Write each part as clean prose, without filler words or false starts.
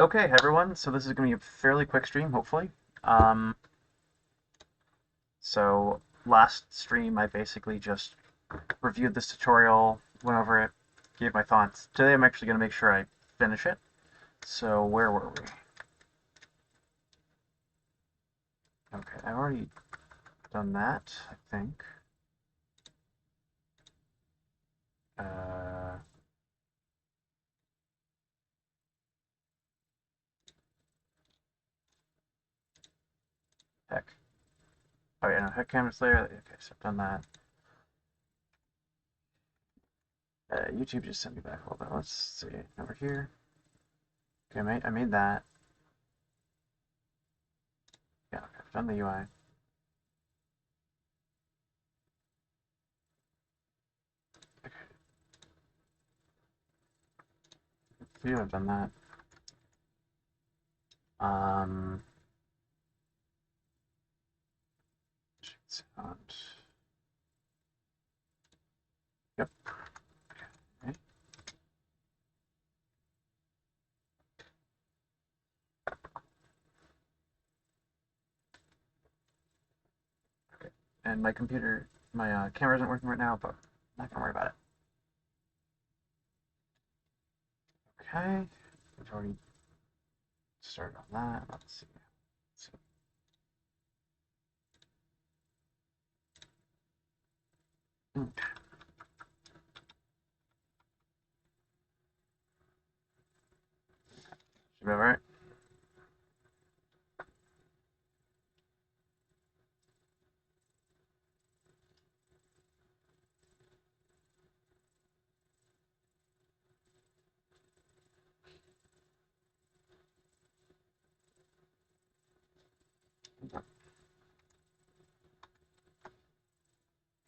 Okay, everyone, so this is going to be a fairly quick stream, hopefully. Um, so last stream, I basically just reviewed this tutorial, went over it, gave my thoughts. Today, I'm actually going to make sure I finish it. So where were we? Okay, I've already done that, I think. Uh, heck. Oh yeah, no, heck canvas layer. Okay, so I've done that. YouTube just sent me back a little bit. Let's see, over here. Okay, I made that. Yeah, okay, I've done the UI. Okay, video, I've done that. Um, sound. Yep. Okay. Okay. And my computer, my camera isn't working right now, but I'm not gonna worry about it. Okay. We've already started on that. Let's see. Hmm, should be alright.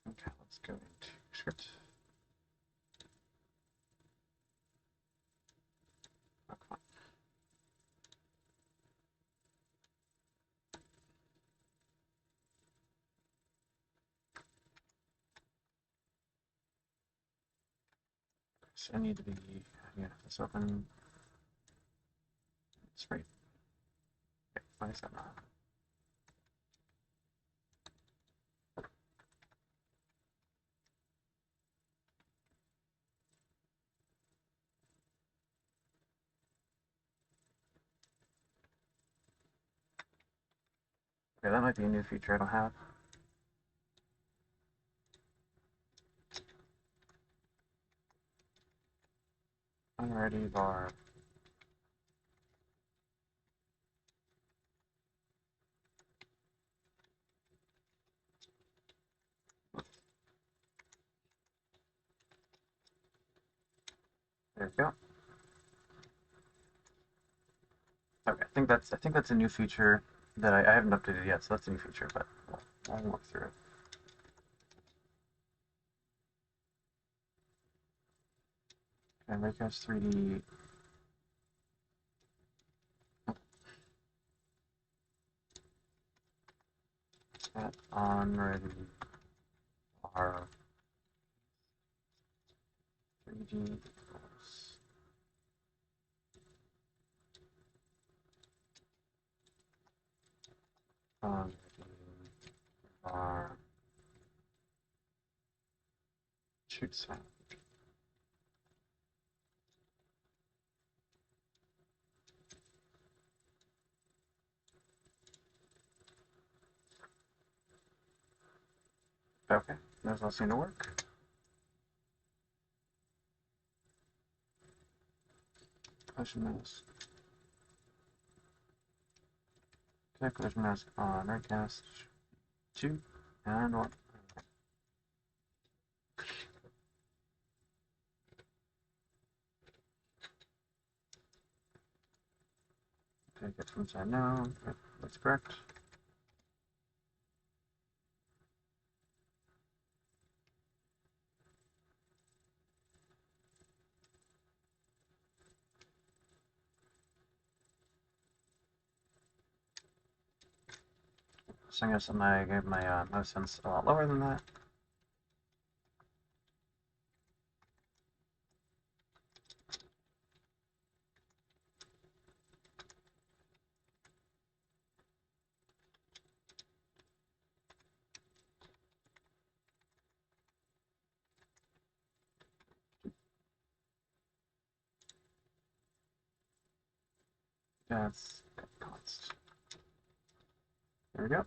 Okay, let's go into script. Oh, come on. So I need to be, yeah, this open. It's right. Okay, why is that not? Okay, that might be a new feature I don't have. Alrighty, bar. There we go. Okay, I think that's a new feature that I haven't updated yet, so that's a new feature, but I'll walk through it. Okay, Raycast 3D. Set on ready bar 3D equals on ready bar shoot sound. Okay, those all seem to work. Collision mask. Okay, collision mask on Raycast 2 and 1. Take it from side now. Yep, that's correct. So I guess I gave my mouse sense a lot lower than that. That's const. There we go.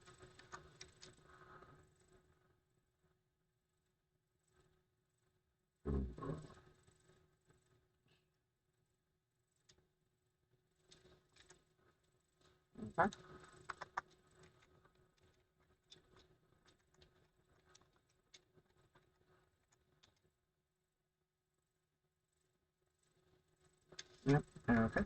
Okay. Yep. Okay.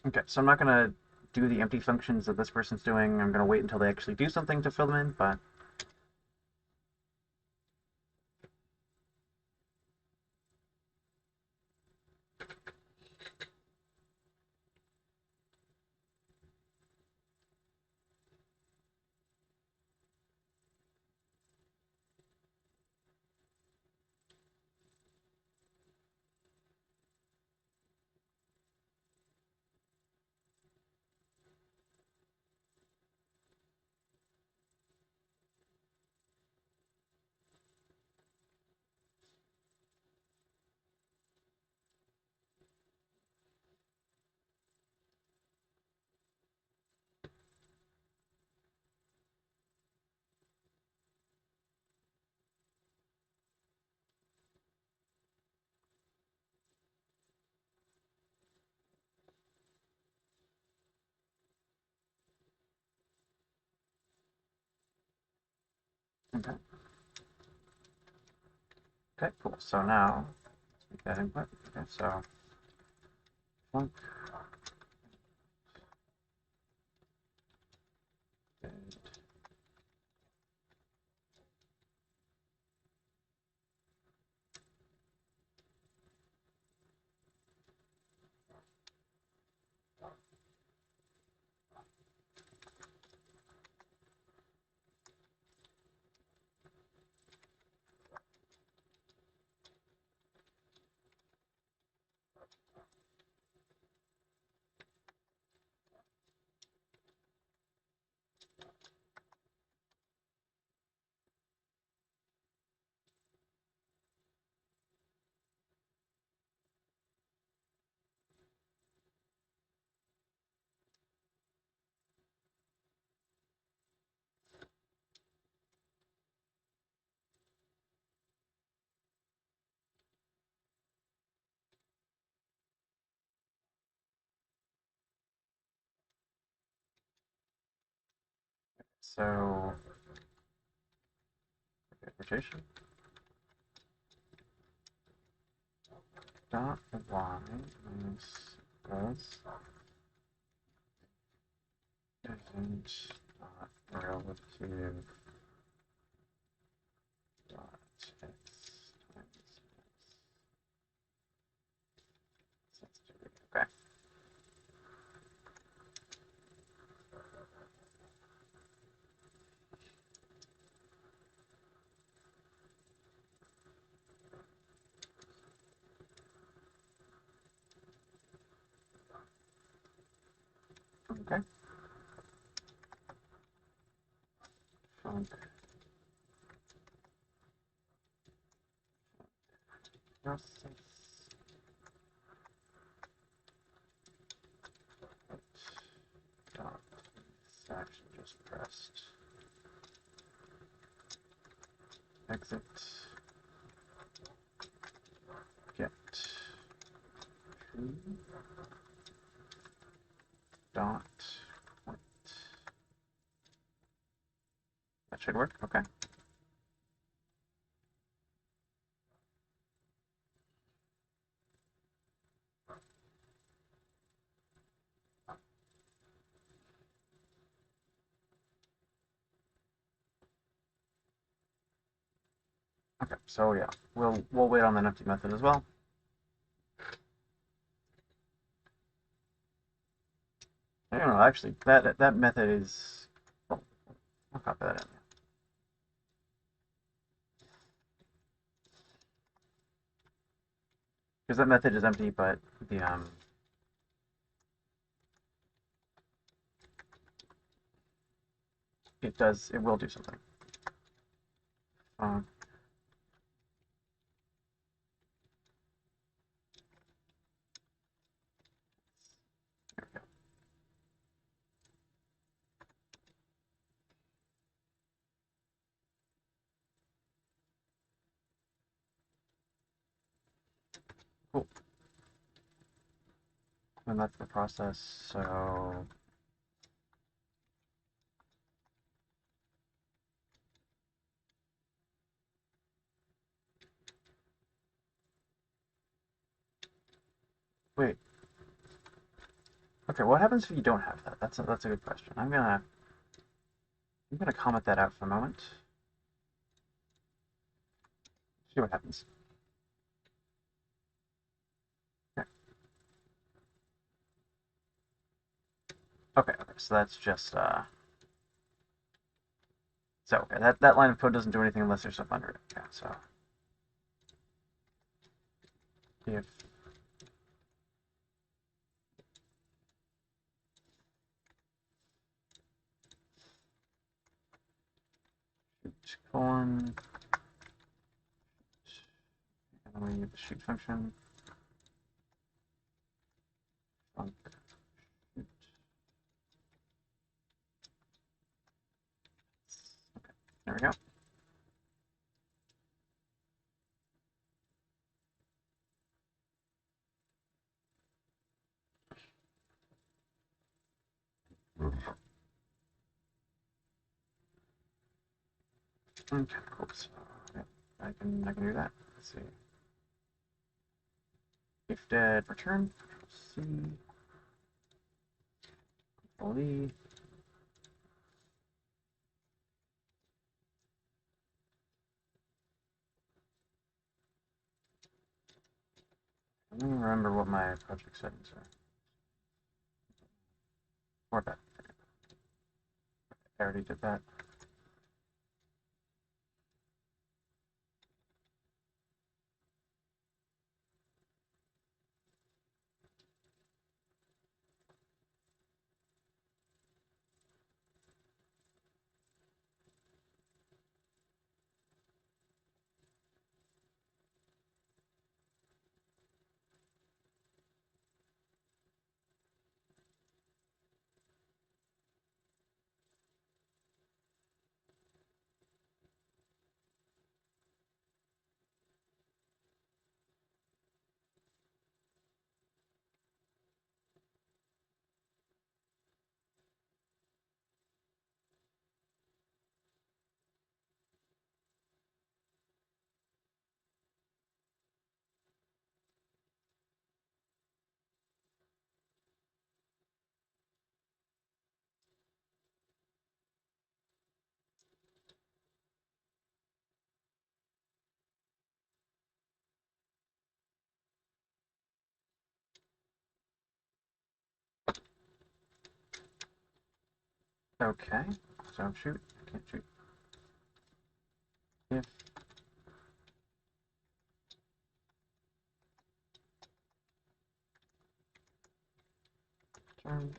Okay, so I'm not gonna do the empty functions that this person's doing. I'm gonna wait until they actually do something to fill them in, but okay. Okay, cool. So now let's make that input. Okay, so func so okay, rotation dot y minus does isn't dot relative dot x times sensitivity. Okay. Okay. Func process dot this action just pressed. Exit get true dot point. That should work. Okay. Okay. So yeah, we'll wait on that empty method as well. I don't know. Actually, that method is. Oh, I'll copy that in. Because that method is empty, but the it does, it will do something. There we go. Cool. And that's the process, so wait. Okay, what happens if you don't have that? That's a good question. I'm gonna comment that out for a moment. See what happens. Okay. Okay, so that's just so okay, that line of code doesn't do anything unless there's stuff under it. Okay, so if colon, and then we use the shoot function. Func shoot. Okay, there we go. Okay, cool. So yeah, I can do that. Let's see. If dead, return. C. Control E. Let me remember what my project settings are. Or that. I already did that. Okay. So shoot. Can't shoot. If turn.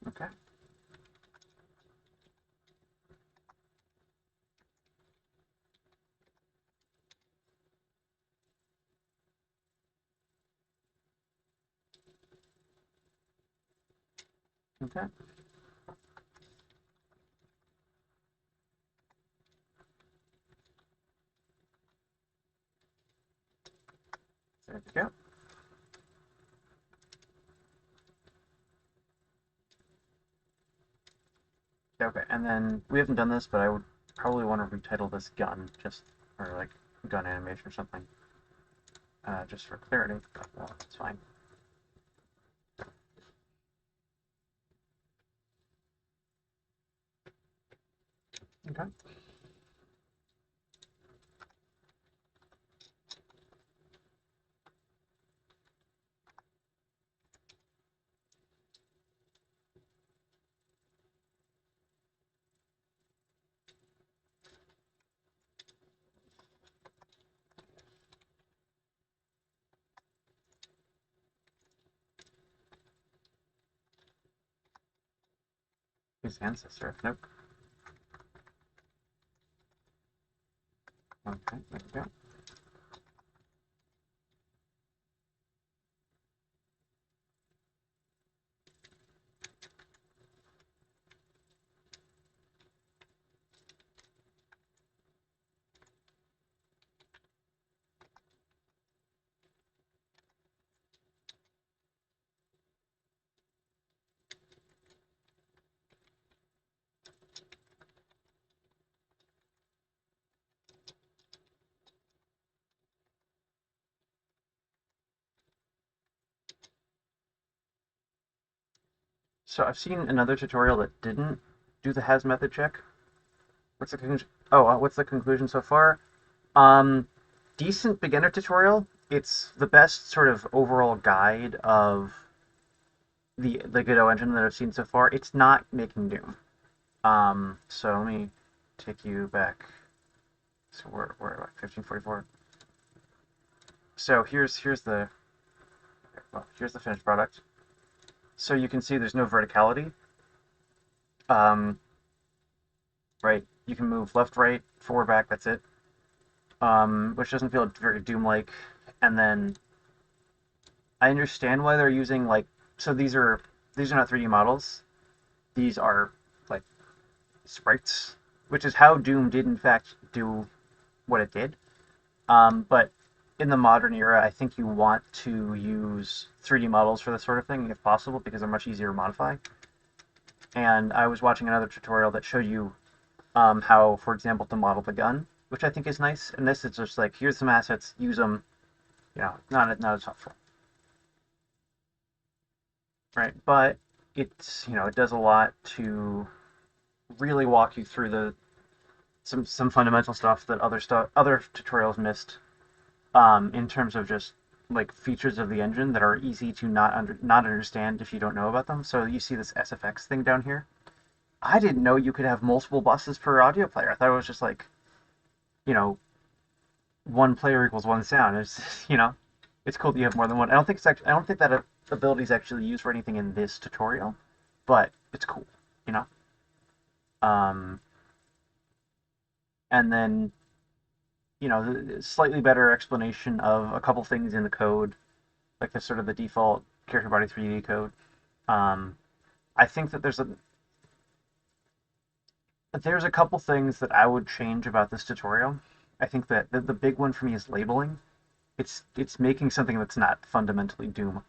Okay. Okay. There we go. Okay, and then we haven't done this, but I would probably want to retitle this gun, just or like gun animation or something, just for clarity. But it's fine. Okay. His ancestor. Nope. Okay, there we go. So I've seen another tutorial that didn't do the has method check. What's the conclusion? Oh, what's the conclusion so far? Um, Decent beginner tutorial. It's the best sort of overall guide of the Godot engine that I've seen so far. It's not making Doom. So let me take you back. So we're like 1544. So here's the here's the finished product. So you can see there's no verticality. Um, right, you can move left, right, forward, back. That's it. Which doesn't feel very Doom-like. And then I understand why they're using like so these are not 3D models. These are like sprites, which is how Doom did in fact do what it did. But in the modern era, I think you want to use 3D models for this sort of thing if possible because they're much easier to modify. And I was watching another tutorial that showed you how, for example, to model the gun, which I think is nice. And this is just like, here's some assets, use them. You know, not as helpful, right? But it's it does a lot to really walk you through the some fundamental stuff that other tutorials missed in terms of just like features of the engine that are easy to not understand if you don't know about them. So you see this SFX thing down here. I didn't know you could have multiple buses per audio player. I thought it was just like, you know, one player equals one sound. It's it's cool that you have more than one. I don't think that ability is actually used for anything in this tutorial, but it's cool, you know. Um, and then the slightly better explanation of a couple things in the code, like the sort of the default character body 3D code. Um, I think that there's a couple things that I would change about this tutorial. I think that the big one for me is labeling. It's making something that's not fundamentally Doom.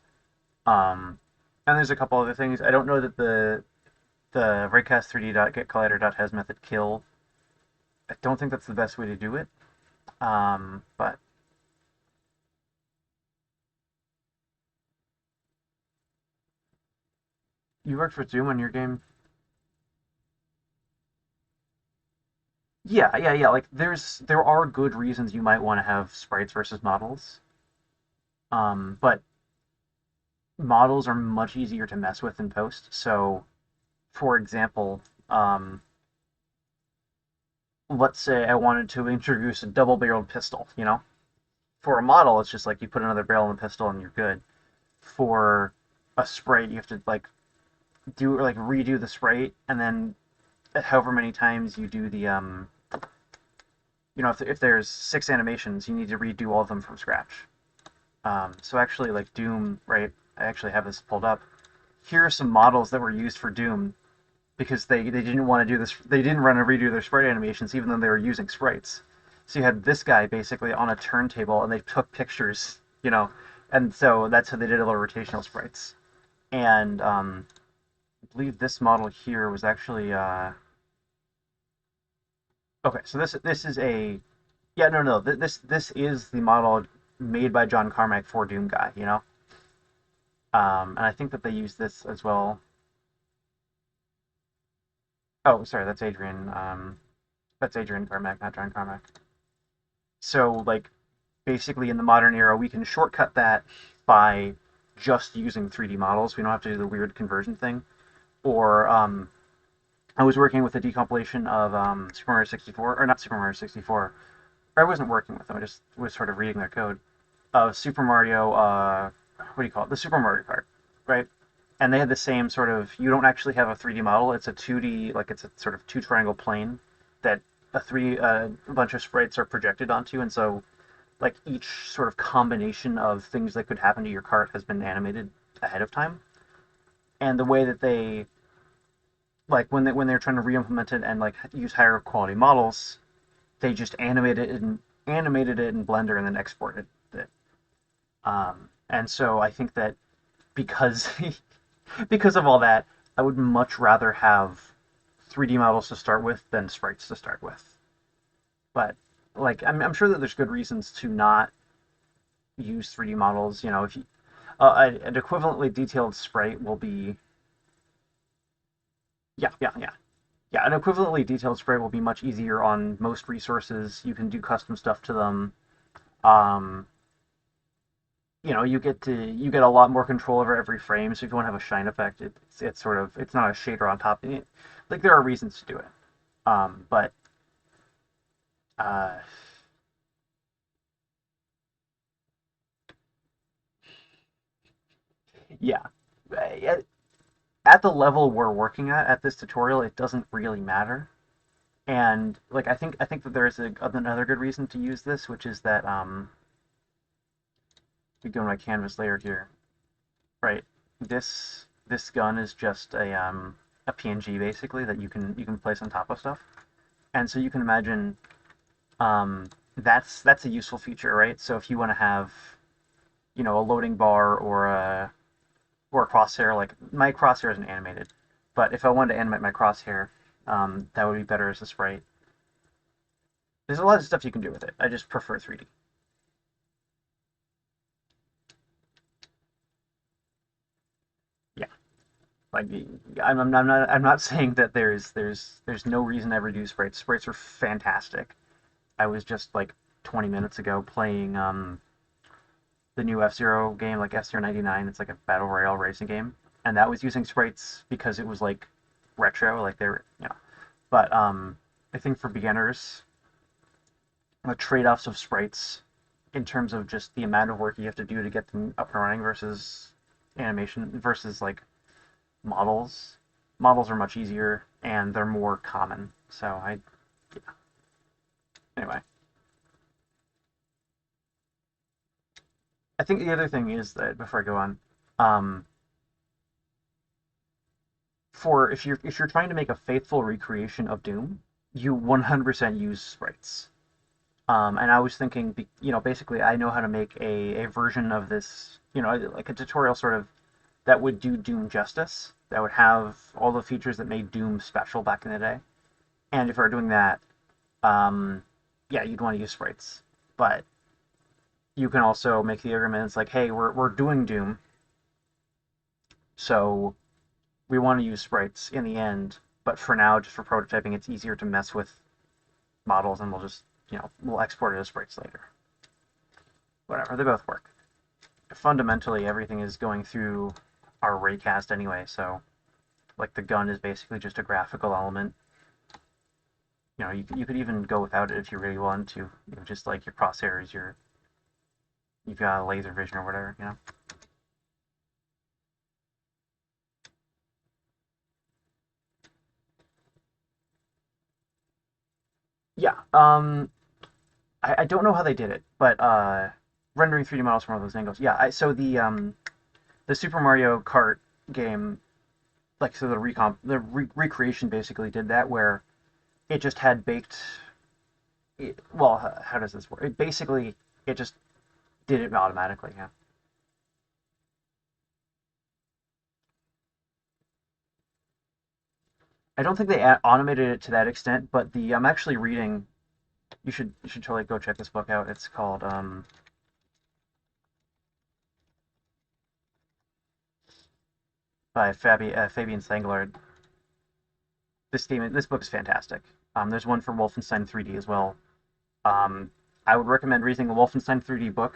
Um, and there's a couple other things. I don't know that the raycast3d.getCollider.has method kill. I don't think that's the best way to do it. But you worked for Doom on your game. Yeah, yeah, yeah. Like there are good reasons you might want to have sprites versus models. But models are much easier to mess with in post. So, for example, let's say I wanted to introduce a double-barreled pistol. For a model, it's just like you put another barrel in the pistol and you're good. For a sprite, you have to like redo the sprite, and then however many times you do the if there's 6 animations, you need to redo all of them from scratch. So actually, like Doom, right? I actually have this pulled up. Here are some models that were used for Doom because they didn't want to do this. They didn't run and redo their sprite animations, even though they were using sprites. So you had this guy basically on a turntable, and they took pictures, and so that's how they did all the rotational sprites. And I believe this model here was actually okay. So this is a yeah, no, this is the model made by John Carmack for Doom Guy. And I think that they use this as well. Oh, sorry, that's Adrian. That's Adrian Carmack, not John Carmack. So like basically in the modern era, we can shortcut that by just using 3D models. We don't have to do the weird conversion thing. Or I was working with a decompilation of Super Mario 64, or not Super Mario 64. I wasn't working with them. I just was sort of reading their code. Super Mario, what do you call it? The Super Mario Kart, right? and they had the same sort of. You don't actually have a 3D model; it's a 2D, like it's a sort of two triangle plane that a bunch of sprites are projected onto, and so like each sort of combination of things that could happen to your cart has been animated ahead of time. And the way that they like when they're trying to re-implement it and like use higher quality models, they just animated it in Blender and then exported it. And so I think that because because of all that, I would much rather have 3D models to start with than sprites to start with. But like I'm sure that there's good reasons to not use 3D models. You know, if you, an equivalently detailed sprite will be yeah, an equivalently detailed sprite will be much easier on most resources. You can do custom stuff to them. Um, you get a lot more control over every frame. So if you want to have a shine effect, it's sort of it's not a shader on top. Like there are reasons to do it. But uh, yeah, at the level we're working at this tutorial, it doesn't really matter. And like I think that there is another good reason to use this, which is that we go to my canvas layer here, right? This gun is just a PNG basically that you can place on top of stuff, and so you can imagine that's a useful feature, right? So if you want to have a loading bar or a crosshair, like my crosshair isn't animated, but if I wanted to animate my crosshair, that would be better as a sprite. There's a lot of stuff you can do with it. I just prefer 3D. Yeah, like I'm not saying that there's no reason to ever do sprites. Sprites are fantastic. I was just like 20 minutes ago playing the new F-Zero game, like F-Zero 99. It's like a battle royale racing game, and that was using sprites because it was like retro, like they were, But I think for beginners, the trade-offs of sprites in terms of just the amount of work you have to do to get them up and running versus animation versus like models. Models are much easier and they're more common. So yeah. Anyway, I think the other thing is that before I go on, um, for if you're trying to make a faithful recreation of Doom, you 100% use sprites. And I was thinking, basically, I know how to make a version of this, like a tutorial sort of that would do Doom justice, that would have all the features that made Doom special back in the day. And if I were doing that, um, yeah, you'd want to use sprites. But you can also make the argument, it's like, hey, we're doing Doom, so we want to use sprites in the end. But for now, just for prototyping, it's easier to mess with models, and we'll export it as sprites later. Whatever, they both work. Fundamentally, everything is going through our raycast anyway, so like the gun is basically just a graphical element. You could even go without it if you really want to. Just like your crosshairs, you've got laser vision or whatever. Yeah. I don't know how they did it, but rendering 3D models from all those angles. Yeah. So the Super Mario Kart game, like so the recreation basically did that where it just had baked. Well, how does this work? It just did it automatically. Yeah. I don't think they automated it to that extent, but the I'm actually reading. You should totally go check this book out. It's called by Fabian Sanglard. This book is fantastic. There's one for Wolfenstein 3D as well. Um, I would recommend reading the Wolfenstein 3D book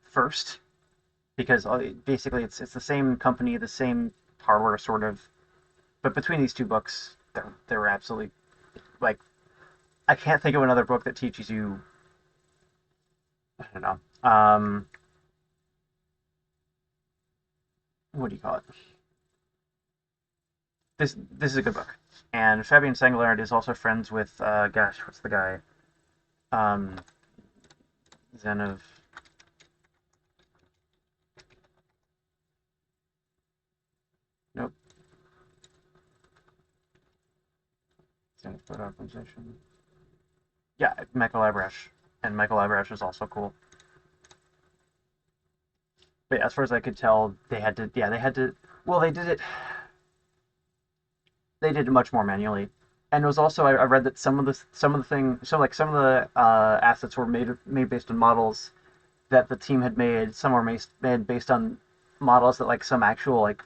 first because basically it's the same company, the same hardware sort of, but between these two books, they're absolutely like I can't think of another book that teaches you. I don't know. what do you call it? This is a good book. And Fabian Sangolard is also friends with gosh, what's the guy? Um, Zen of nope, Zen of Photo Optimization. Yeah, Michael Abrash, and Michael Abrash is also cool. But as far as I could tell, they had to. Yeah, they had to. Well, they did it much more manually. And it was also I read that some of the thing so like some of the assets were made based on models that the team had made. Some were made based on models that like some actual like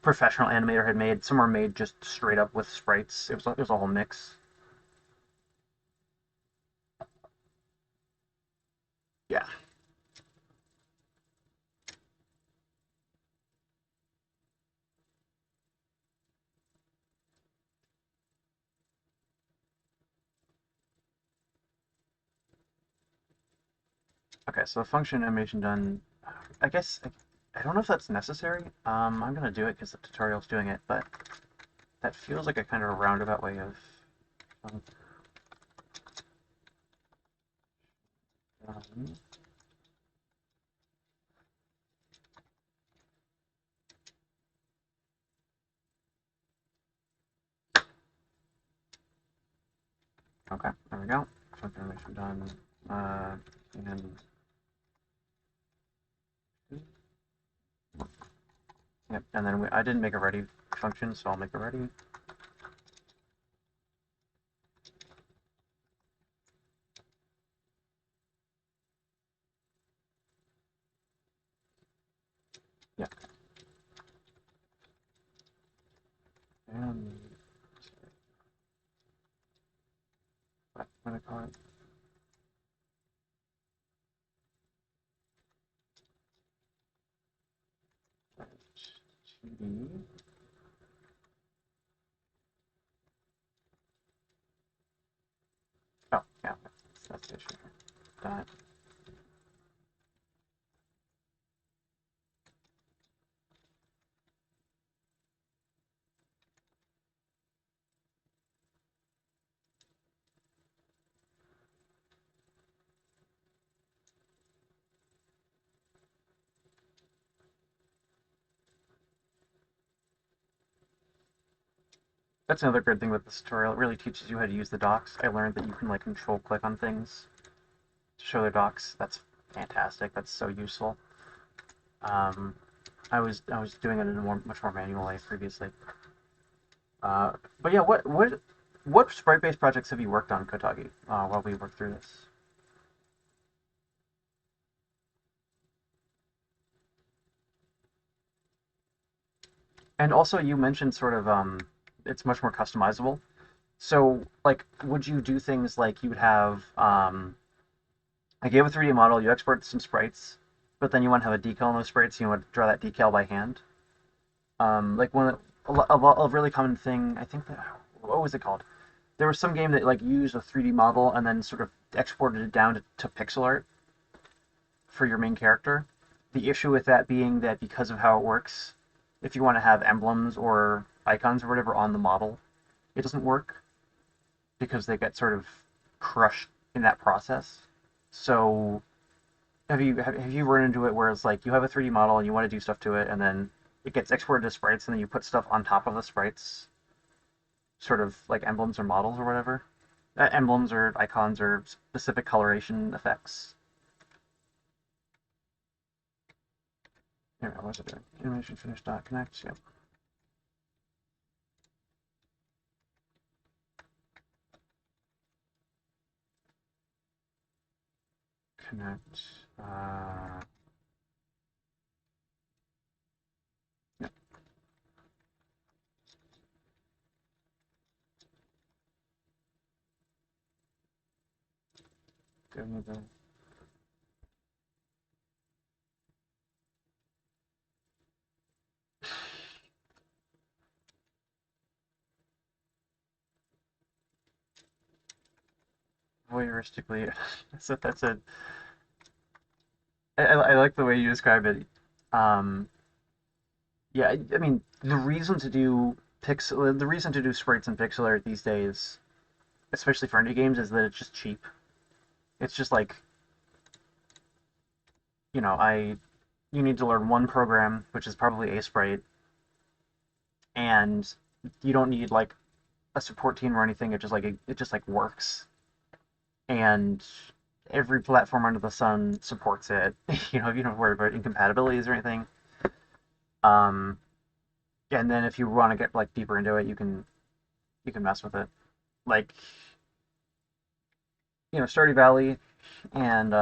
professional animator had made. Some were made just straight up with sprites. It was a whole mix. Yeah. Okay, so function animation done. I guess I don't know if that's necessary. I'm gonna do it because the tutorial's doing it, but that feels like a kind of a roundabout way of. Um, okay, there we go. Function animation done. Uh, and yep, and then I didn't make a ready function, so I'll make a ready. Yeah, and what do I call it? TD. Oh, yeah, that's the issue. That that's another good thing with this tutorial. It really teaches you how to use the docs. I learned that you can like control click on things to show the docs. That's fantastic. That's so useful. Um, I was doing it in a much more manual way previously. Uh, but yeah, what sprite based projects have you worked on, Kotagi, while we work through this? And also, you mentioned sort of it's much more customizable. So, like, would you do things like you would have like you have a 3D model, you export some sprites, but then you want to have a decal on those sprites, you want to draw that decal by hand. Like a really common thing, I think that what was it called? There was some game that like used a 3D model and then sort of exported it down to pixel art for your main character. The issue with that being that because of how it works, if you want to have emblems or icons or whatever on the model, it doesn't work because they get sort of crushed in that process. So have you run into it where it's like you have a 3D model and you want to do stuff to it and then it gets exported to sprites and then you put stuff on top of the sprites, sort of like emblems or models or whatever? Emblems or icons or specific coloration effects. Here, what was it doing? Animation finish dot connect. Yep. Connect. Yep. Give me the voyeuristically. That's a. I like the way you describe it. Um, Yeah, I mean, the reason to do sprites in pixel art these days, especially for indie games, is that it's just cheap. It's just like, you know, I you need to learn one program, which is probably a sprite, and you don't need like a support team or anything. It just like works, and every platform under the sun supports it. You know, you don't worry about incompatibilities or anything. Um, and then if you want to get like deeper into it, you can mess with it. Like, you know, Stardew Valley and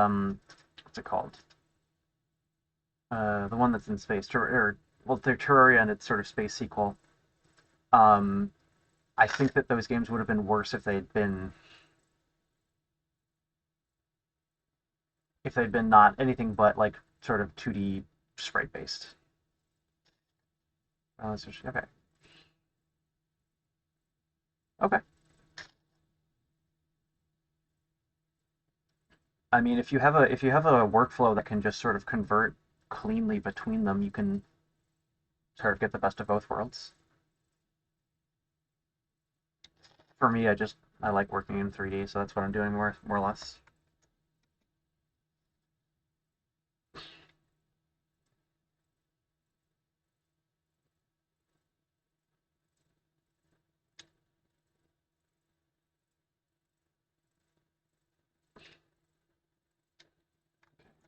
what's it called? The one that's in space, or well, they're Terraria and its sort of space sequel. Um, I think that those games would have been worse if they'd been not anything but like sort of 2D sprite based. Okay, okay. I mean, if you have a workflow that can just sort of convert cleanly between them, you can sort of get the best of both worlds. For me, I like working in 3D, so that's what I'm doing more or less.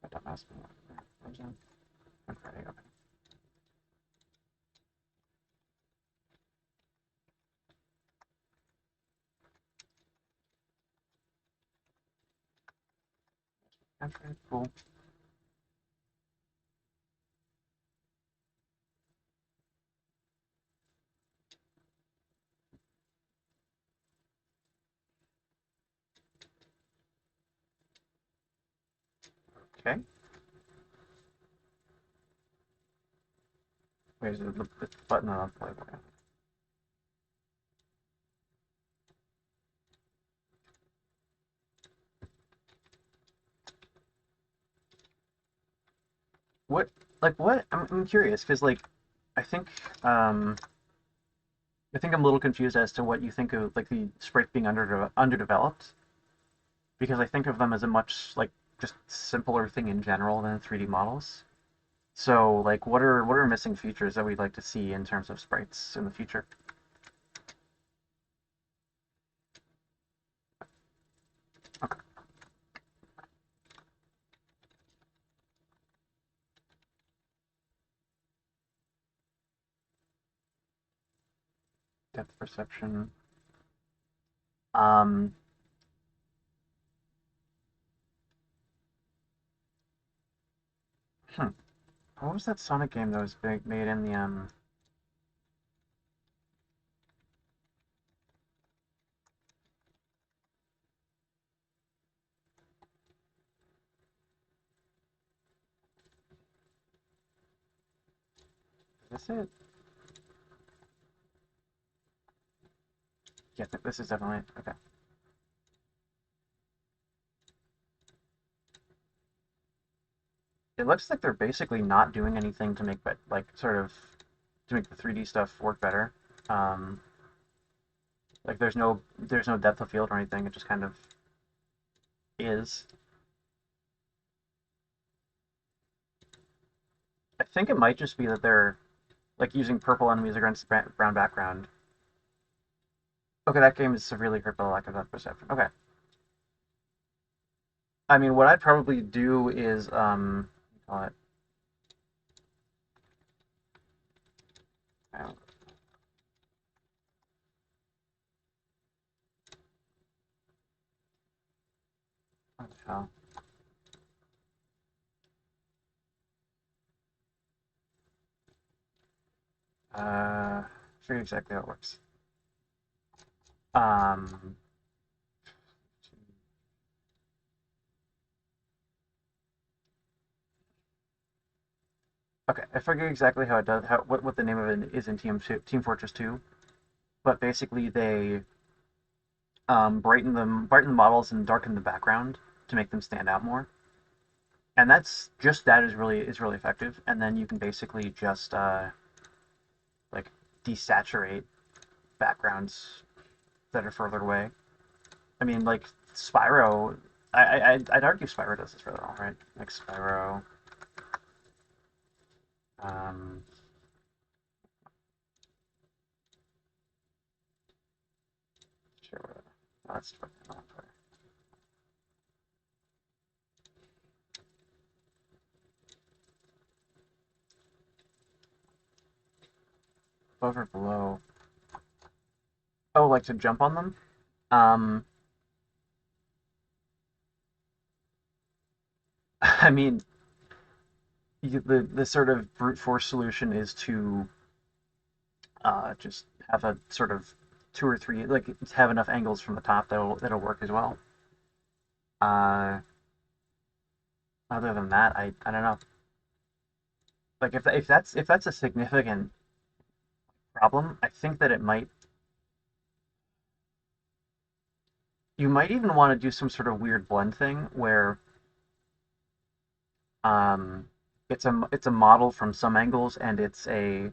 But don't ask me what on Friday. Okay. Okay, cool. Okay. Where's the button on the playboy? What what? I'm curious because I think um I think I'm a little confused as to what you think of like the sprites being underdeveloped because I think of them as a much like just simpler thing in general than 3D models. So like what are missing features that we'd like to see in terms of sprites in the future? Okay. Depth perception. Um hmm. What was that Sonic game that was big made in the is this it? Yeah, this is definitely it. Okay. It looks like they're basically not doing anything to make but like sort of to make the 3D stuff work better. Um, like there's no depth of field or anything. It just kind of is. I think it might just be that they're like using purple enemies against brown background. Okay, that game is severely hurt by the lack of depth perception. Okay. I mean, what I'd probably do is call it. I don't, what the hell? I forget exactly how it works. Um, okay, I forget exactly how it does what the name of it is in Team Fortress 2, but basically they brighten the models and darken the background to make them stand out more. And that's just that is really effective. And then you can basically just like desaturate backgrounds that are further away. I mean, like Spyro, I'd argue Spyro does this further on, right? Like Spyro, um, sure, that's above or below. Oh, like to jump on them? Um, I mean, the sort of brute force solution is to just have a sort of two or three, like have enough angles from the top that'll work as well. Uh, Other than that, I don't know. Like if that's a significant problem, I think that it might you might even want to do some sort of weird blend thing where um it's a model from some angles and it's a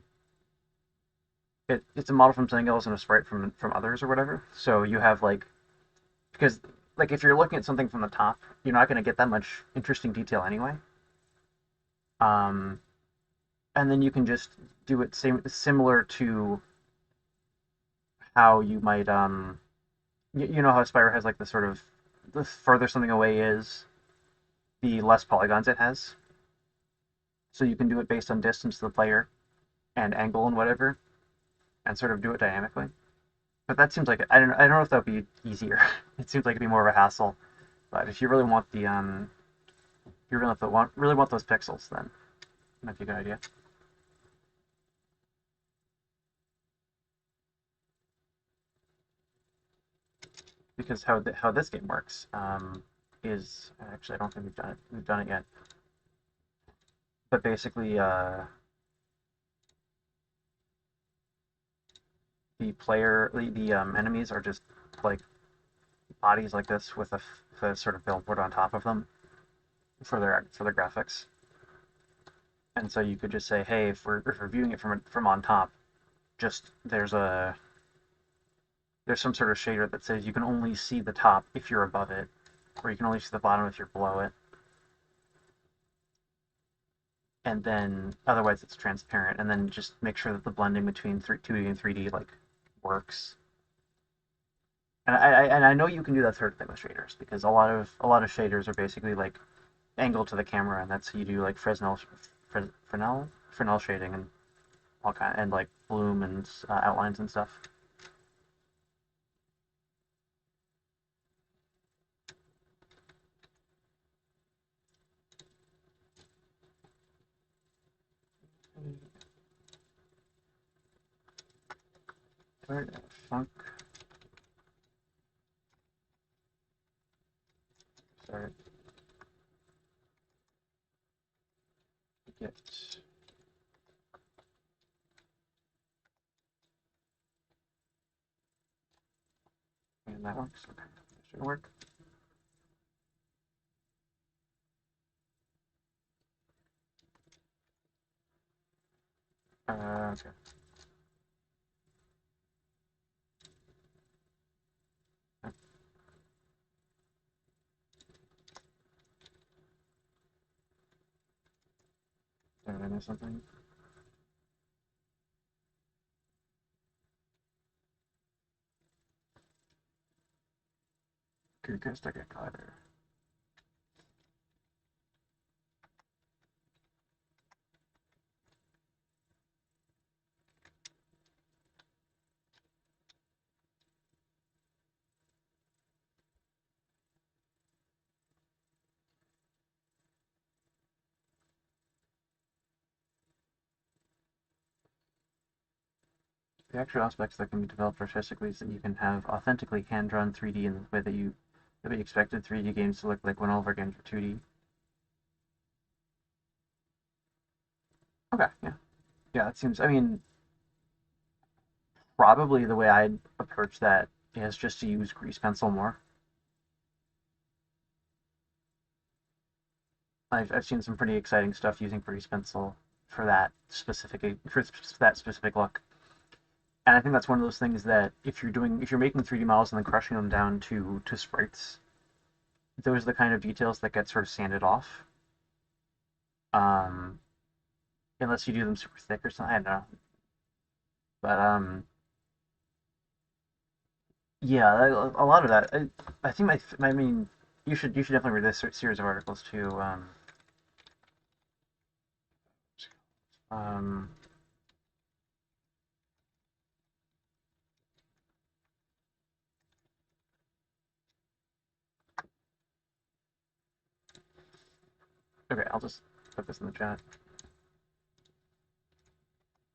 model from some angles and a sprite from others or whatever. So you have like because like if you're looking at something from the top, you're not going to get that much interesting detail anyway. Um, and then you can just do it similar to how you might you know how Spyro has like the sort of the further something away is, the less polygons it has. So you can do it based on distance to the player and angle and whatever, and sort of do it dynamically. But that seems like I don't know if that would be easier. It seems like it'd be more of a hassle. But if you really want the you really want those pixels, then it might be a good idea. Because how this game works is actually I don't think we've done it yet. But basically, the enemies are just like bodies like this with a sort of billboard on top of them for their graphics. And so you could just say, hey, if we're viewing it from on top, just there's some sort of shader that says you can only see the top if you're above it, or you can only see the bottom if you're below it. And then otherwise it's transparent. And then just make sure that the blending between 2D and 3D like works. And I know you can do that sort of thing with shaders because a lot of shaders are basically like angle to the camera, and that's how you do like Fresnel shading and all kind and like bloom and outlines and stuff. Where the fuck? Sorry. Get. And that works. Okay, that should work. Okay. Did I miss something? Could you stick a color? The actual aspects that can be developed artistically is that you can have authentically hand-drawn 3D in the way that we expected 3D games to look like when all of our games were 2D. Okay, yeah. Yeah, it seems, I mean, probably the way I'd approach that is just to use grease pencil more. I've seen some pretty exciting stuff using grease pencil for that specific look. And I think that's one of those things that if you're making 3D models and then crushing them down to sprites, those are the kind of details that get sort of sanded off. Um, Unless you do them super thick or something, I don't know. But yeah, a lot of that. I think I mean, you should definitely read this series of articles too. Um, okay, I'll just put this in the chat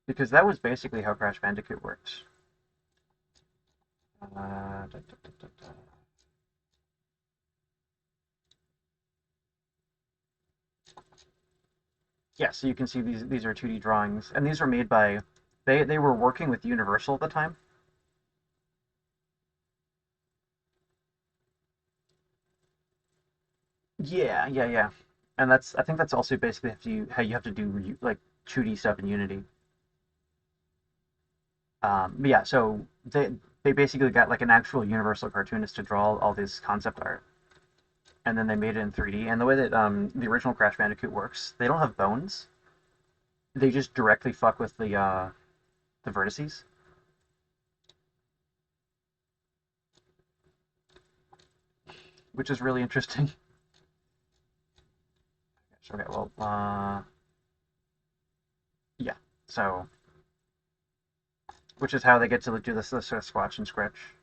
because that was basically how Crash Bandicoot works. Da, da, da, da. Yeah, so you can see these are 2D drawings, and these were made by they were working with Universal at the time. Yeah, yeah, yeah. And I think that's also basically how you have to do like 2D stuff in Unity. But yeah, so they basically got like an actual Universal cartoonist to draw all this concept art, and then they made it in 3D. And the way that the original Crash Bandicoot works, they don't have bones. They just directly fuck with the vertices, which is really interesting. Okay, well, yeah. So, which is how they get to do this sort of squash and scratch.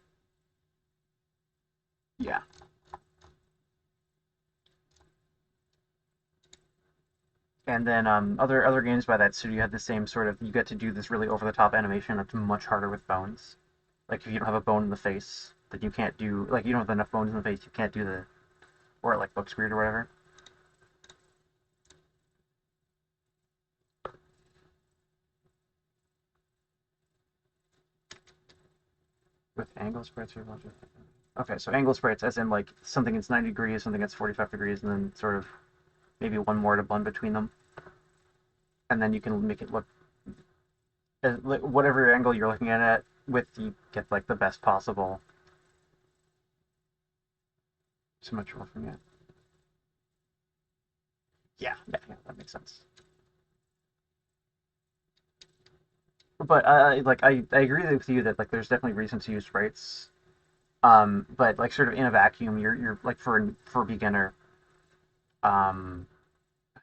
Yeah. And then other games by that studio had the same sort of you get to do this really over the top animation that's much harder with bones. Like if you don't have a bone in the face, then you can't do like you don't have enough bones in the face, you can't do the or it like looks weird or whatever. With angle sprites or okay, so angle sprites as in like something that's 90 degrees, something that's 45 degrees, and then sort of maybe one more to blend between them, and then you can make it look like, whatever angle you're looking at it with, you get like the best possible symmetrical from it. Yeah, yeah, yeah, that makes sense. But I agree with you that like there's definitely reason to use sprites. But like sort of in a vacuum, you're like for a beginner, um,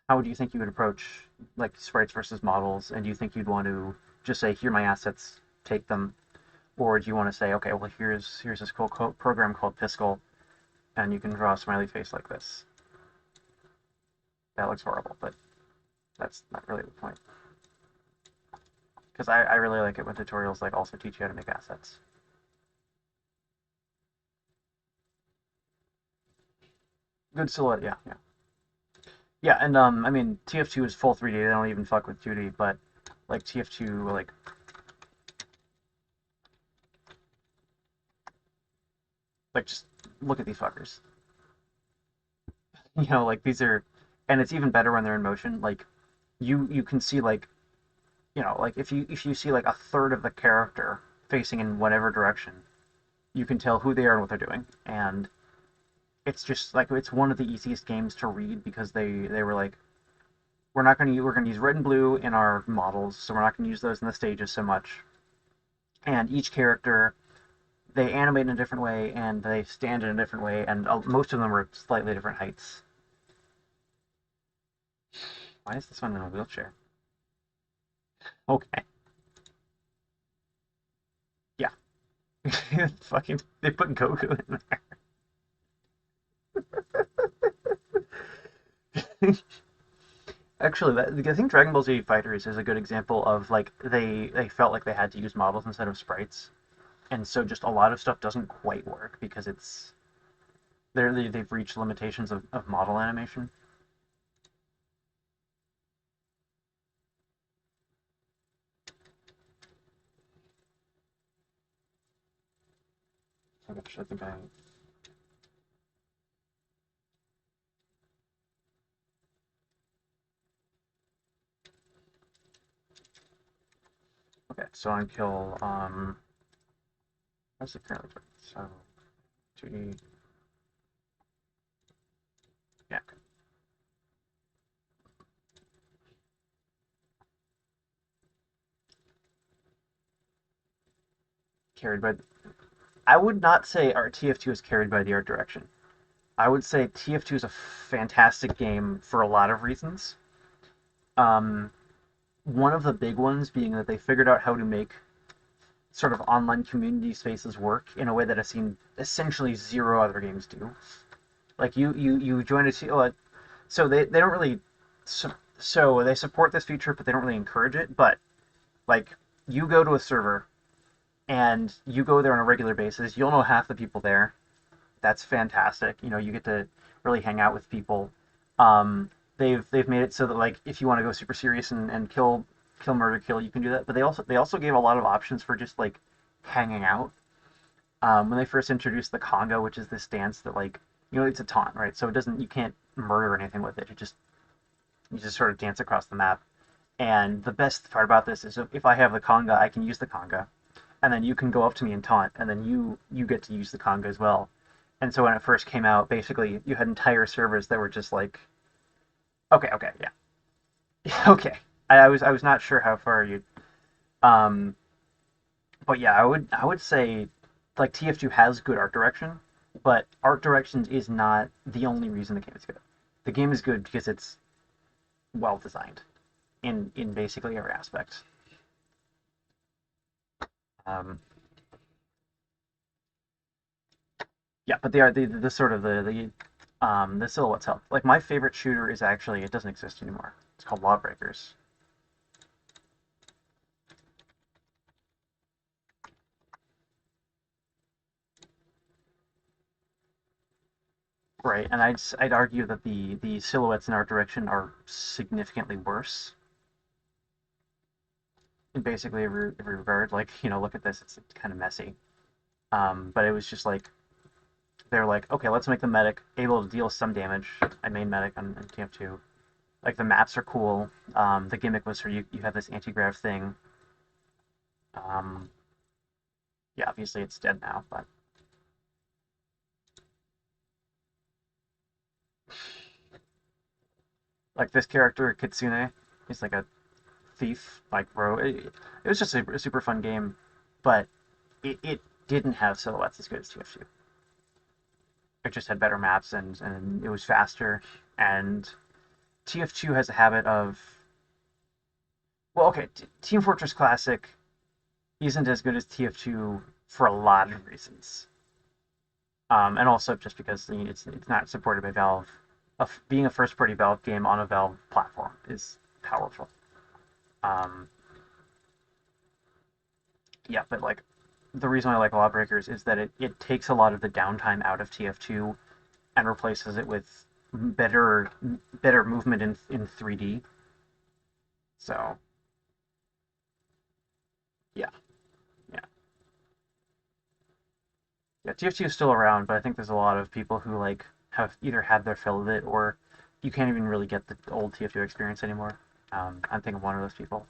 how do you think you would approach like sprites versus models? And do you think you'd want to just say, here are my assets, take them, or do you want to say, okay, well here's this cool program called Piskel, and you can draw a smiley face like this. That looks horrible, but that's not really the point. Because I really like it when tutorials like also teach you how to make assets. Good silhouette, yeah, yeah. Yeah, and I mean TF2 is full 3D. They don't even fuck with 2D, but like TF2, like just look at these fuckers. Like these are, and it's even better when they're in motion. Like you can see like like if you see like a third of the character facing in whatever direction, you can tell who they are and what they're doing. And it's just like it's one of the easiest games to read because they were like, we're gonna use red and blue in our models, so we're not gonna use those in the stages so much. And each character they animate in a different way and they stand in a different way, and most of them are slightly different heights. Why is this one in a wheelchair? Okay, yeah. Fucking, they put Goku in there. Actually, I think Dragon Ball Z Fighters is a good example of like they felt like they had to use models instead of sprites, and so just a lot of stuff doesn't quite work because they've reached limitations of model animation. I think I Okay, so on kill, what's it currently doing? So 2D, yeah, carried by. I would not say our TF2 is carried by the art direction. I would say TF2 is a fantastic game for a lot of reasons. Um, One of the big ones being that they figured out how to make sort of online community spaces work in a way that I've seen essentially zero other games do. Like you join a so they don't really so they support this feature, but they don't really encourage it. But like you go to a server and you go there on a regular basis, you'll know half the people there. That's fantastic. You know, you get to really hang out with people. They've made it so that like if you want to go super serious and kill murder kill, you can do that. But they also gave a lot of options for just like hanging out. When they first introduced the conga, which is this dance that like it's a taunt, right? So it doesn't you can't murder anything with it. You just sort of dance across the map. And the best part about this is if I have the conga, I can use the conga, and then you can go up to me and taunt, and then you get to use the conga as well. And so when it first came out, basically you had entire servers that were just like, okay, okay, yeah, okay. I was not sure how far you, um, but yeah, I would say like TF2 has good art direction, but art direction is not the only reason the game is good. The game is good because it's well designed in basically every aspect. Um, yeah, but the sort of the silhouettes help. Like my favorite shooter is actually it doesn't exist anymore. It's called Lawbreakers. Right, and I'd argue that the silhouettes in art direction are significantly worse in basically every regard. Like look at this, it's kind of messy. But it was just like they're like, okay, let's make the medic able to deal some damage. I made medic on TF2. Like the maps are cool. The gimmick was for you have this anti-grav thing. Um, yeah, obviously it's dead now, but like this character Kitsune, he's like a thief, like bro. It was just a super fun game, but it didn't have silhouettes as good as TF2. It just had better maps and it was faster. And TF2 has a habit of well, okay, Team Fortress Classic isn't as good as TF2 for a lot of reasons, and also just because it's not supported by Valve. Being a first party Valve game on a Valve platform is powerful. Um, yeah, but like the reason I like Lawbreakers is that it takes a lot of the downtime out of TF2 and replaces it with better better movement in 3D. So yeah, yeah, yeah. TF2 is still around, but I think there's a lot of people who like have either had their fill of it or you can't even really get the old TF2 experience anymore. I'm thinking one of those people.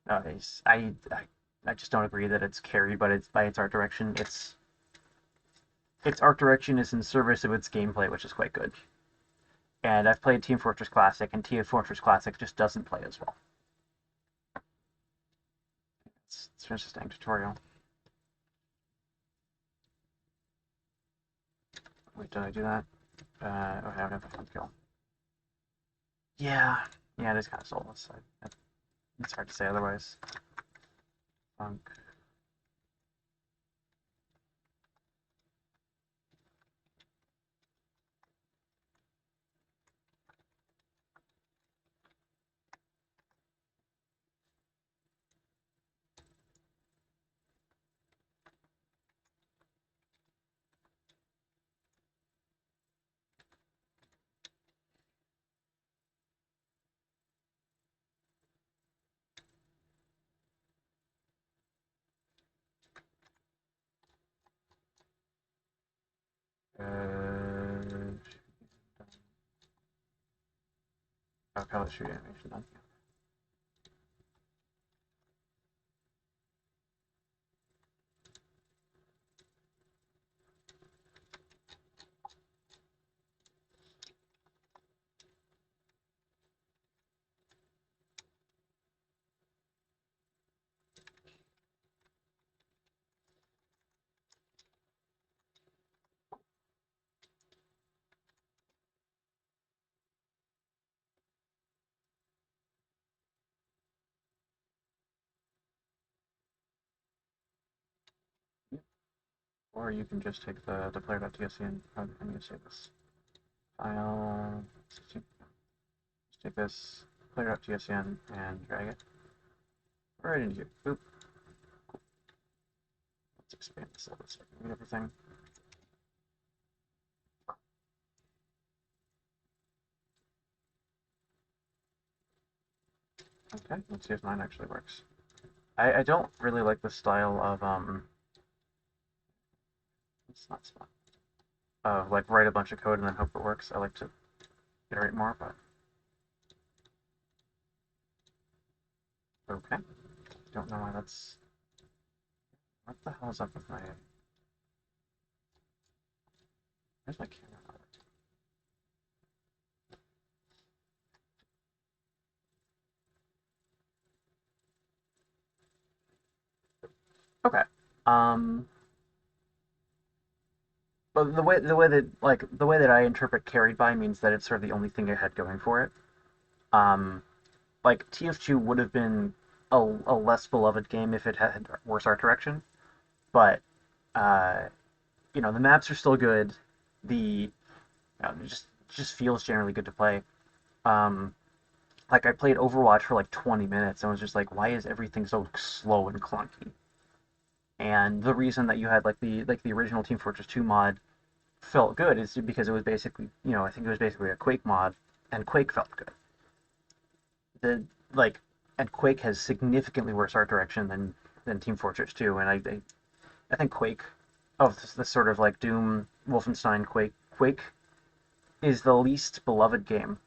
I just don't agree that it's carried, but it's by its art direction. Its art direction is in service of its gameplay, which is quite good. And I've played Team Fortress Classic, and Team Fortress Classic just doesn't play as well. It's an interesting tutorial. Wait, did I do that? Okay, I would have a fun kill. Yeah, yeah, it is kind of soulless. It's hard to say otherwise. Funk. Uh, oh, pellet shoot animation done. Or you can just take the player.tscn. How do you say this? File 16. Just take this player.tscn and drag it right into here. Boop. Let's expand this a little bit so I can read everything. Okay, let's see if mine actually works. I don't really like the style of it's not smart. Of like write a bunch of code and then hope it works. I like to iterate more, but okay. Don't know why that's what the hell is up with my where's my camera? Okay. Um but the way that I interpret carried by means that it's sort of the only thing it had going for it. Um like TF2 would have been a less beloved game if it had worse art direction, but uh the maps are still good. The it just feels generally good to play. Um, like I played Overwatch for like 20 minutes and was just like, why is everything so slow and clunky? And the reason that you had like the original Team Fortress 2 mod felt good is because it was basically, I think it was basically a Quake mod, and Quake felt good. The like, and Quake has significantly worse art direction than Team Fortress 2, and I think Quake of this sort of like Doom, Wolfenstein, Quake is the least beloved game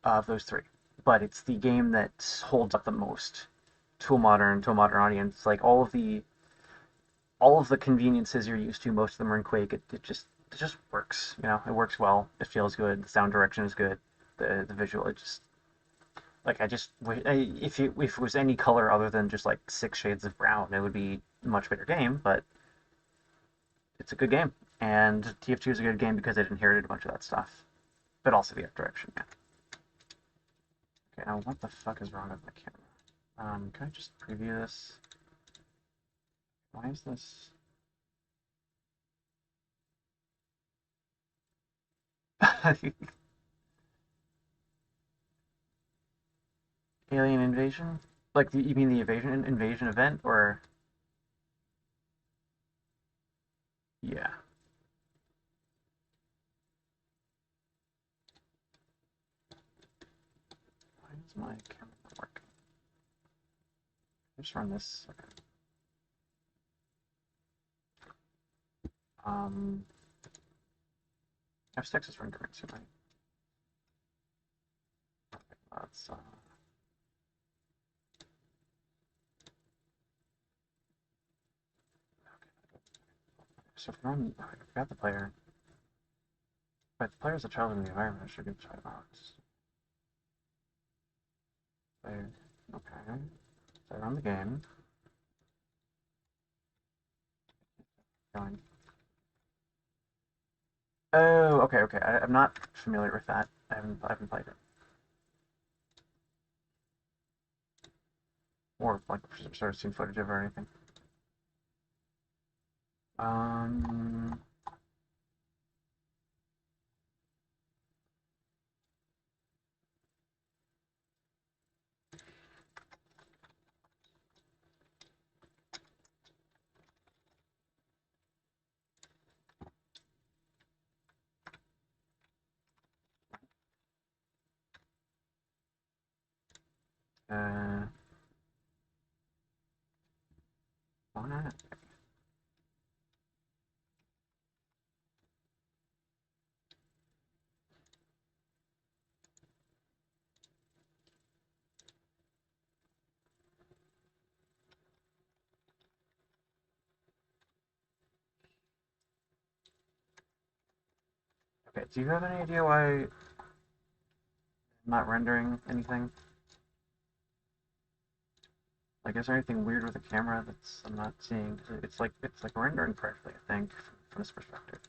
of those three, but it's the game that holds up the most to a modern audience. Like all of the conveniences you're used to, most of them are in Quake. It just works. It works well. It feels good. The sound direction is good. The visual, it just like if it was any color other than just like 6 shades of brown, it would be a much better game. But it's a good game, and TF2 is a good game because it inherited a bunch of that stuff, but also the art direction. Yeah. Okay, now what the fuck is wrong with my camera? Can I just preview this? Why is this? Alien invasion? Like, you mean the invasion event, or yeah? Why is my camera not working? Just run this. Okay. Um, F6 is run currency, right? Let's so if we're on, okay, I forgot the player. But the player is a child in the environment. I should give child box. Player. Okay. So I run the game. Going. Oh, okay, okay. I'm not familiar with that. I haven't played it. Or like sort of seen footage of it or anything. Um, uh, why not? Okay, do you have any idea why I'm not rendering anything? Like, is there anything weird with the camera that's I'm not seeing? It's like rendering correctly, I think, from this perspective.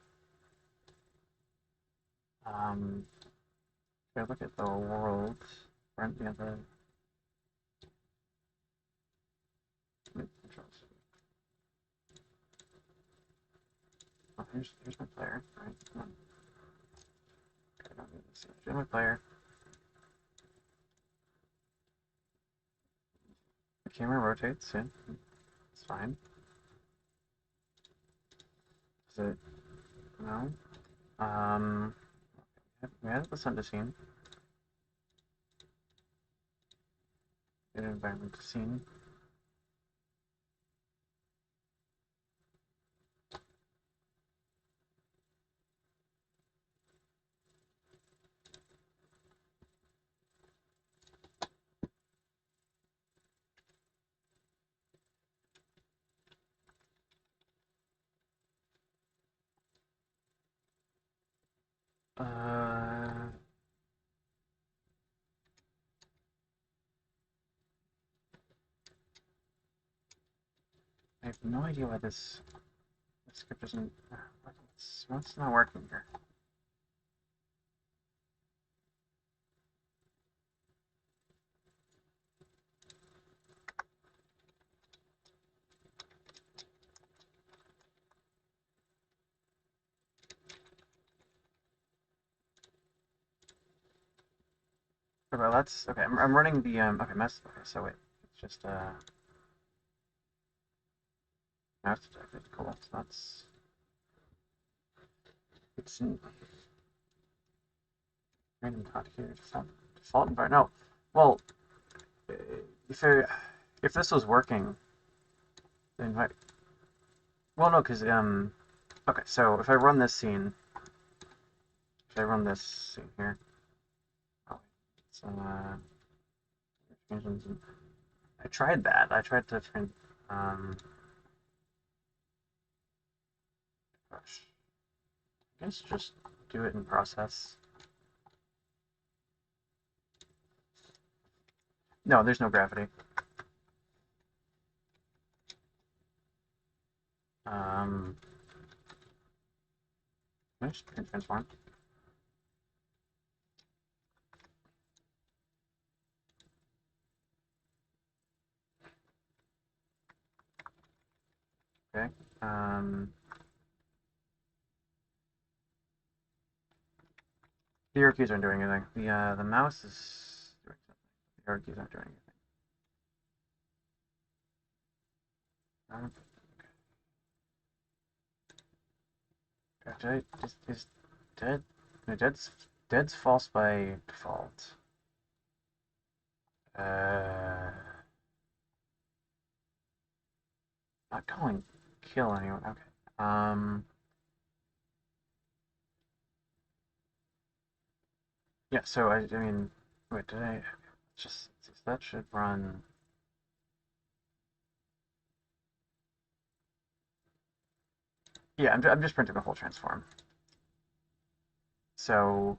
If I look at the world, the controls. Oh, here's my player. All right, come on. Okay, I don't need this. Here's my player. The camera rotates. Yeah, it's fine. Is it? No. We have the sun to scene. Get environment to scene. Uh, I have no idea why this script isn't. What's not working here? Okay, well, that's okay. I'm running the okay mess. Okay, so wait, it's just mouse detected. Cool. So that's it's in random dot here. Default environment. No, well, uh, if I, if this was working, then well, no, because okay, so if I run this scene, if I run this scene here, oh, it's I tried that. I tried to print gosh, I guess just do it in process. No, there's no gravity. Um, can I just print transform? Okay. The arrow keys aren't doing anything. The mouse is doing something. The arrow keys aren't doing anything. Um, is dead? No, dead's false by default. Uh, not calling kill anyone. Okay. Yeah. So I mean, wait. Did I just that should run? Yeah. I'm just printing the whole transform. So,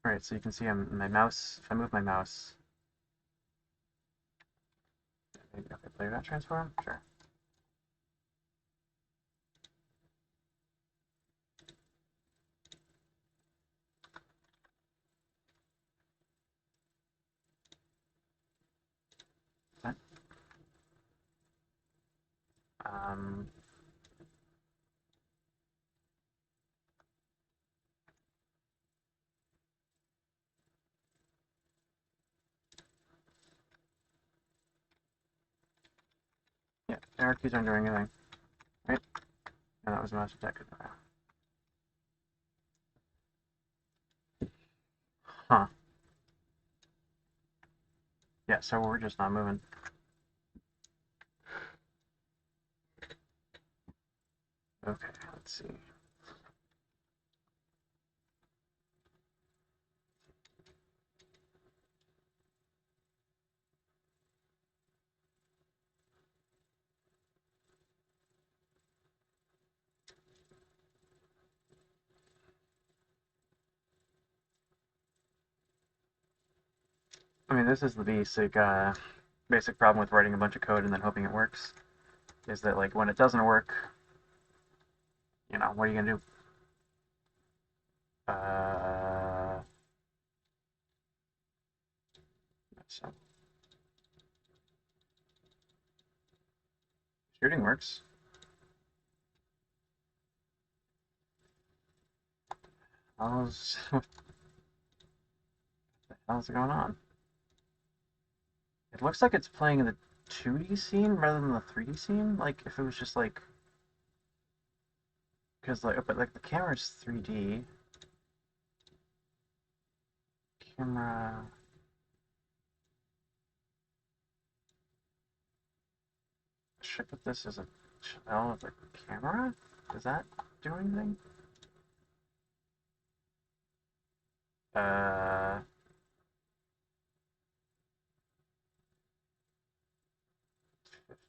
all right. So you can see my mouse. If I move my mouse, maybe okay, play that transform. Sure. That. Um, yeah. Arrow keys aren't doing anything. Right. And that was mouse attack. Huh. Yeah, so we're just not moving. Okay, let's see. I mean, this is the basic problem with writing a bunch of code and then hoping it works. Is that like when it doesn't work, what are you gonna do? So shooting works. What the hell's going on? It looks like it's playing in the 2D scene rather than the 3D scene. Like if it was just like, because like, but like the camera's 3D. Camera. Should I put this as a shell of the camera? Does that do anything? Uh,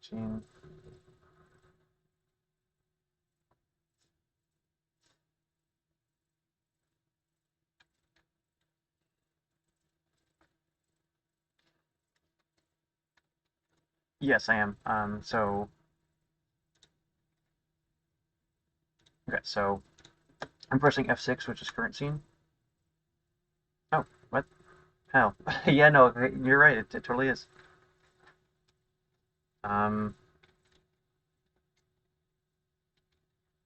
15. Yes, I am. Okay, so I'm pressing F6, which is current scene. Oh, what? Hell. Yeah, no, okay, you're right. It totally is. Um,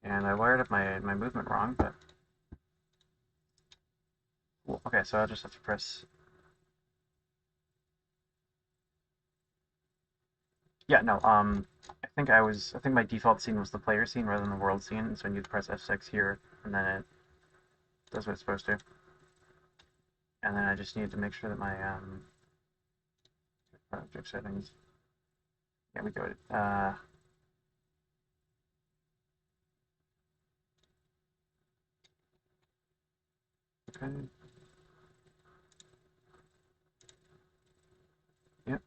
and I wired up my movement wrong, but cool. Okay, so I'll just have to press. Yeah, no. I think my default scene was the player scene rather than the world scene, so I need to press F6 here, and then it does what it's supposed to. And then I just need to make sure that my project settings. Yeah, we go. Okay. Yep.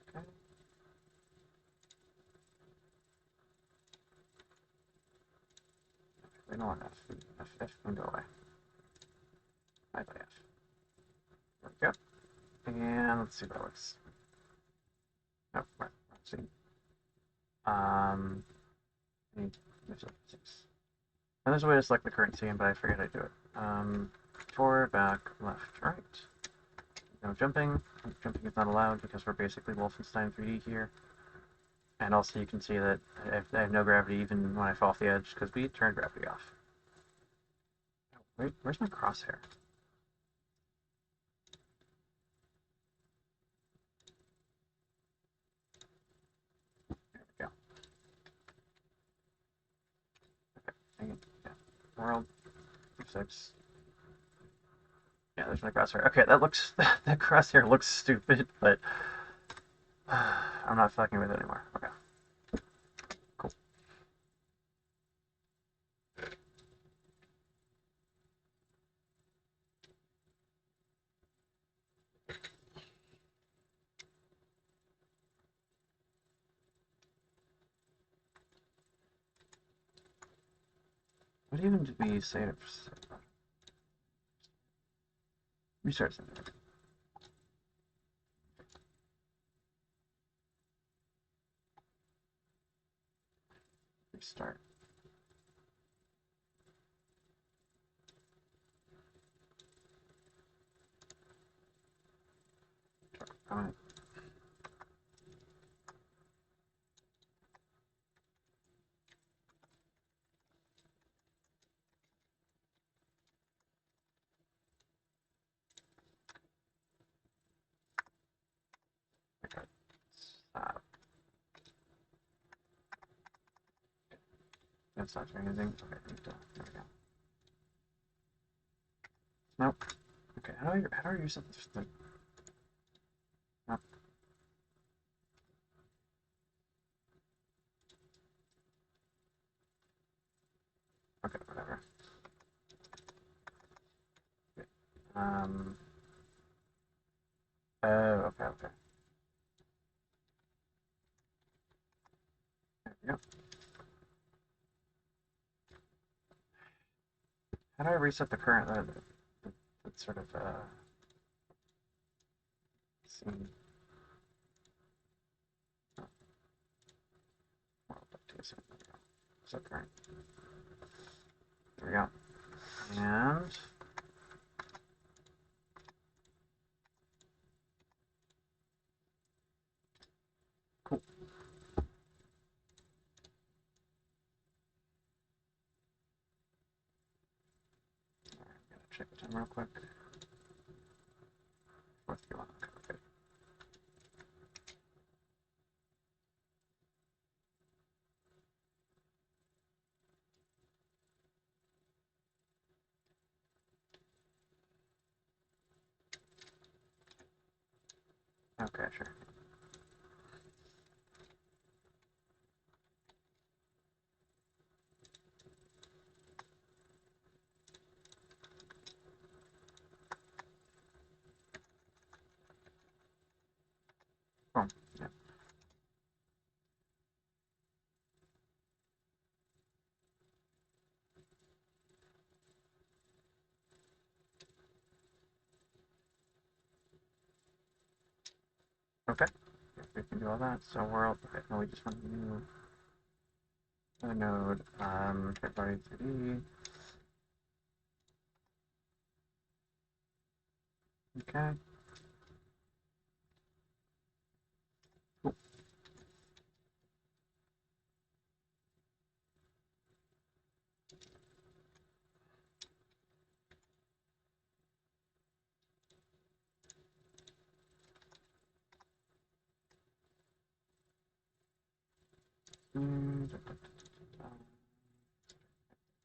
Okay. We don't want F. F can go away. Bye bye F. There we go. And let's see if that works. Nope. Right. Let's see. Um. And there's a way to select the current scene, but I forget I do it. Forward, back, left, right. No jumping. Jumping is not allowed because we're basically Wolfenstein 3D here. And also you can see that I have no gravity even when I fall off the edge because we turned gravity off. Wait, where's my crosshair? There we go. Okay, dang it. Yeah. World, F6. Yeah, there's my crosshair. Okay, that looks, that crosshair looks stupid, but I'm not fucking with it anymore. Okay, cool. What even did we say to restart something? Restart. Alright. Okay. Stop. That's not doing anything. Okay, there we go. Nope. Okay, how do I reset this thing? Nope. Okay, whatever. Okay. Oh, okay, okay. There we go. How do I reset the current? That sort of scene. Oh, well, set current. There we go. And cool. check the time real quick. Fourth you want. Okay. Okay, sure. Boom. Yeah. Okay. We can do all that. So we're okay. No, we just want a new node. February 3D. Okay. Cool.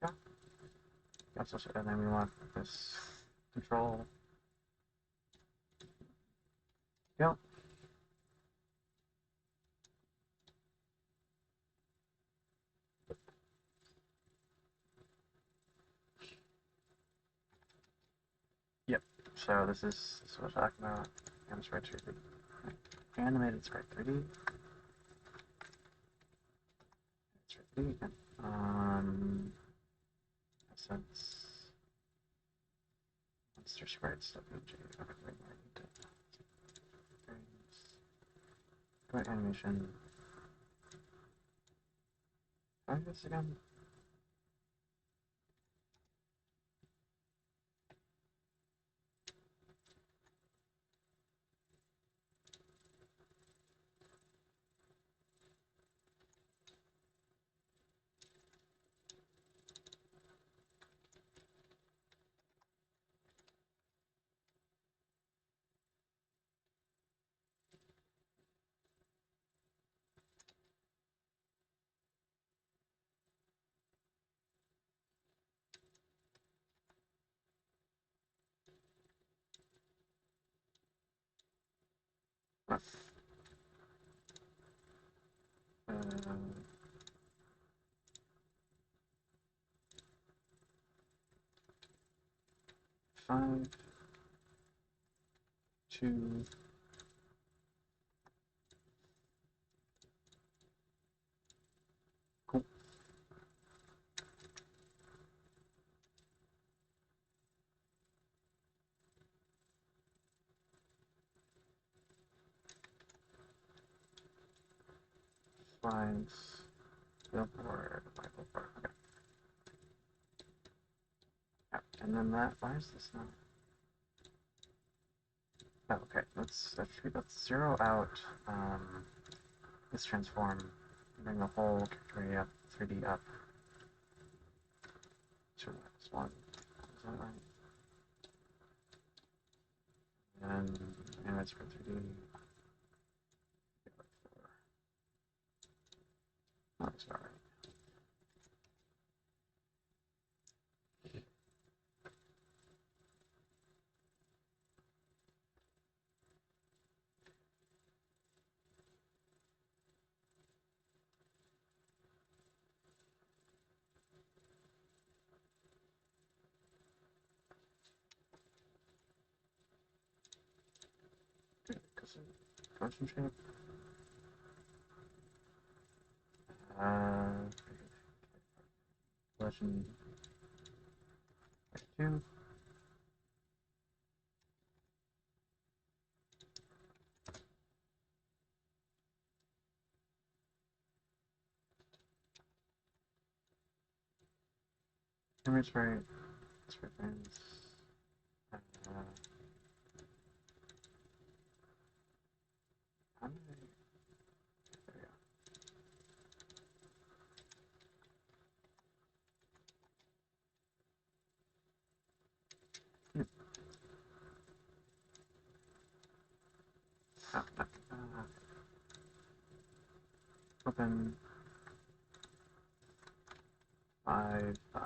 Yeah. Also, and then we want this control. Yep. Yep. So this is what we're talking about. And sprite 3D. Animated sprite 3D. Sprite 3D. Essence. Monster sprites. WG. Okay, wait, I need to. Go animation. Try this again. Uh, 5, 2. Cool. Slides. Billboard. Billboard. Okay. Yeah. And then that. Why is this not? Oh, okay. Let's zero out this transform. Bring the whole character up, 3D up. To this one. Is that right? And it's for 3D. No, it's not right. Because concentrate. Uh, Legend 2. Image rate. That's for things. Uh, how did I? There we go. open 552.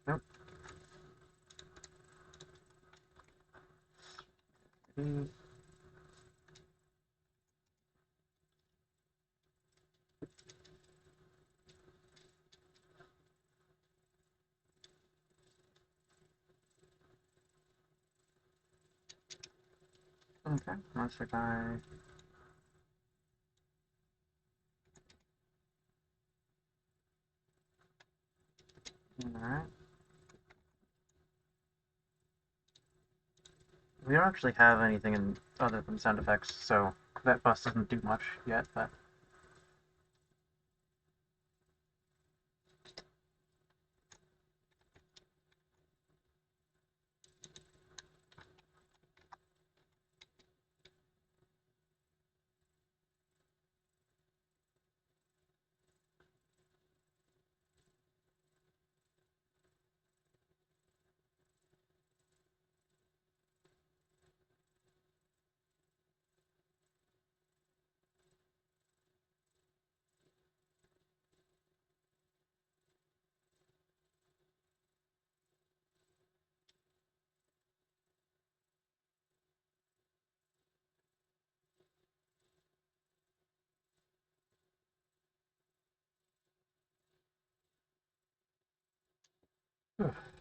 Nope. Mm, okay, monster guy. Alright. We don't actually have anything in other than sound effects, so that bus doesn't do much yet, but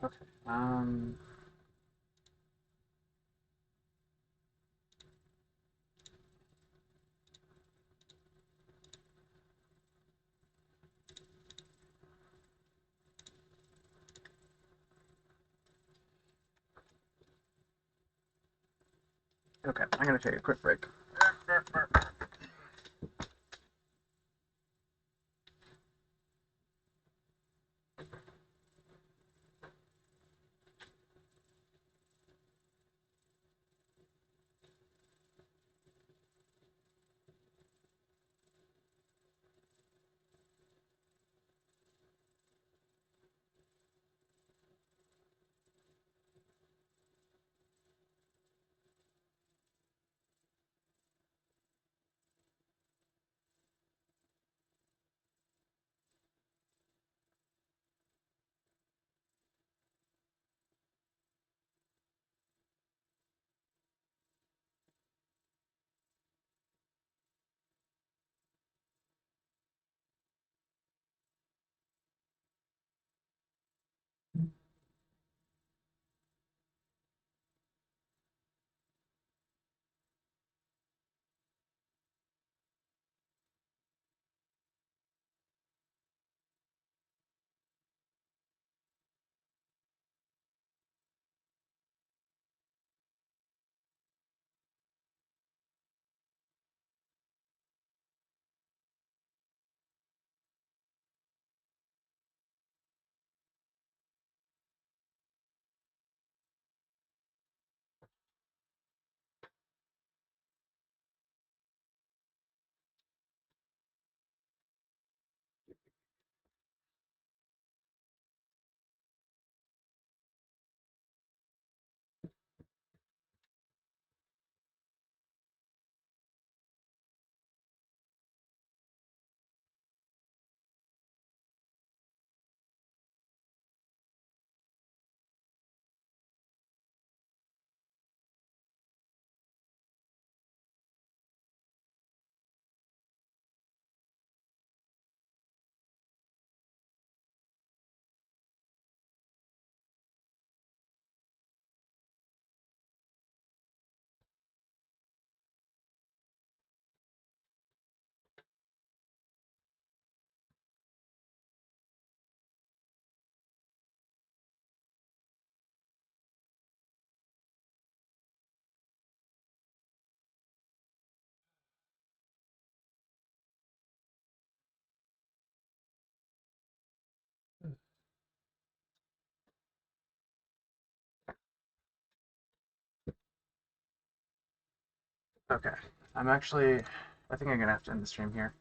okay. Okay, I'm gonna take a quick break. Okay. I'm actually. I think I'm gonna have to end the stream here.